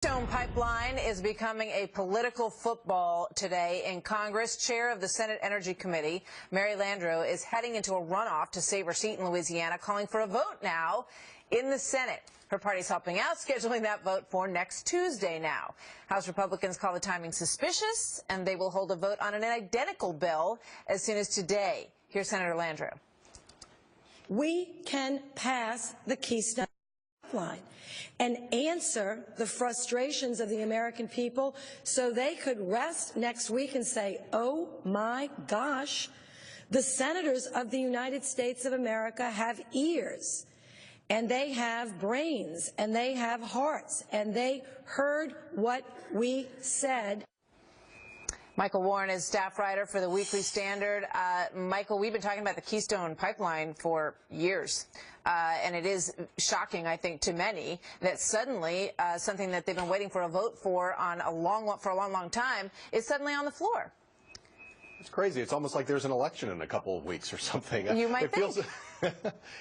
Keystone Pipeline is becoming a political football today in Congress. Chair of the Senate Energy Committee, Mary Landrieu, is heading into a runoff to save her seat in Louisiana, calling for a vote now in the Senate. Her party's helping out, scheduling that vote for next Tuesday now. House Republicans call the timing suspicious, and they will hold a vote on an identical bill as soon as today. Here's Senator Landrieu. We can pass the Keystone Pipeline and answer the frustrations of the American people so they could rest next week and say, oh my gosh, the senators of the United States of America have ears, and they have brains, and they have hearts, and they heard what we said. Michael Warren is staff writer for the Weekly Standard. Michael, we've been talking about the Keystone Pipeline for years, and it is shocking, I think, to many that suddenly something that they've been waiting for a vote for on a long time is suddenly on the floor. It's crazy. It's almost like there's an election in a couple of weeks or something. You might think.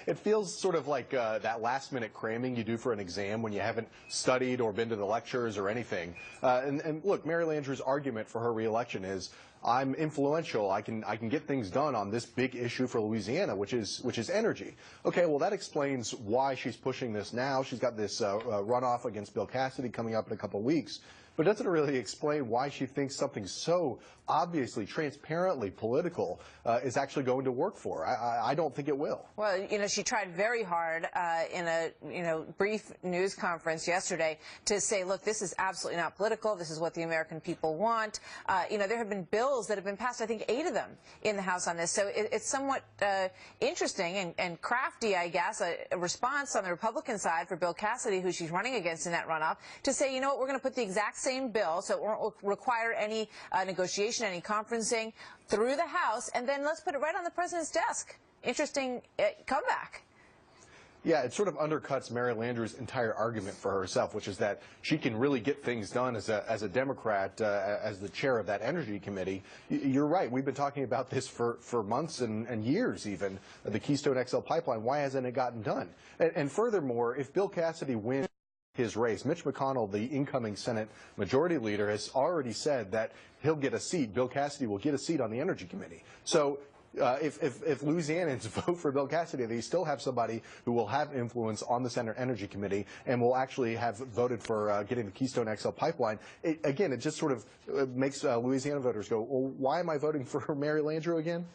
It feels sort of like that last-minute cramming you do for an exam when you haven't studied or been to the lectures or anything. And look, Mary Landrieu's argument for her reelection is, I'm influential. I can get things done on this big issue for Louisiana, which is energy. Okay, well that explains why she's pushing this now. She's got this runoff against Bill Cassidy coming up in a couple of weeks. But it doesn't really explain why she thinks something so obviously, transparently political is actually going to work for her. I don't think it will. Well, you know, she tried very hard in a, brief news conference yesterday to say, look, this is absolutely not political. This is what the American people want. There have been bills that have been passed, I think 8 of them in the House on this. So it's somewhat interesting and crafty, I guess, a response on the Republican side for Bill Cassidy, who she's running against in that runoff, to say, you know what, we're going to put the exact same bill, so it won't require any negotiation, any conferencing through the House, and then let's put it right on the president's desk. Interesting comeback. Yeah, it sort of undercuts Mary Landrieu's entire argument for herself, which is that she can really get things done as a Democrat, as the chair of that energy committee. You're right. We've been talking about this for months and years even, the Keystone XL pipeline. Why hasn't it gotten done? And furthermore, if Bill Cassidy wins his race, Mitch McConnell, the incoming Senate Majority Leader, has already said that he'll get a seat. Bill Cassidy will get a seat on the Energy Committee. So if Louisianans vote for Bill Cassidy, they still have somebody who will have influence on the Senate Energy Committee and will actually have voted for getting the Keystone XL pipeline. Again, it just sort of makes Louisiana voters go, well, why am I voting for Mary Landrieu again?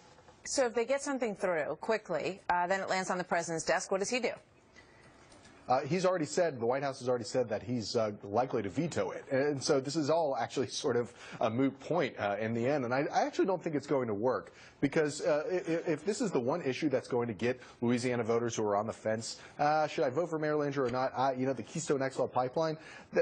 So if they get something through quickly, then it lands on the president's desk, what does he do? He's already said, the White House has already said that he's likely to veto it. And so this is all actually sort of a moot point in the end. And I actually don't think it's going to work, because if this is the one issue that's going to get Louisiana voters who are on the fence, should I vote for Mary Landrieu or not? The Keystone XL pipeline,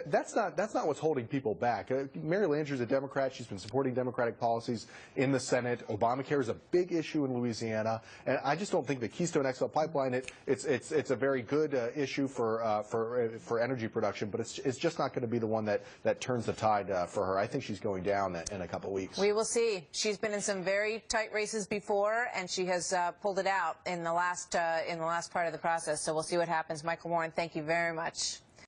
that's not what's holding people back. Mary Landrieu is a Democrat. She's been supporting Democratic policies in the Senate. Obamacare is a big issue in Louisiana. And I just don't think the Keystone XL pipeline, it's a very good issue for energy production, but it's just not going to be the one that turns the tide for her. I think she's going down in a couple of weeks. We will see. She's been in some very tight races before, and she has pulled it out in the last part of the process. So we'll see what happens. Michael Warren, thank you very much.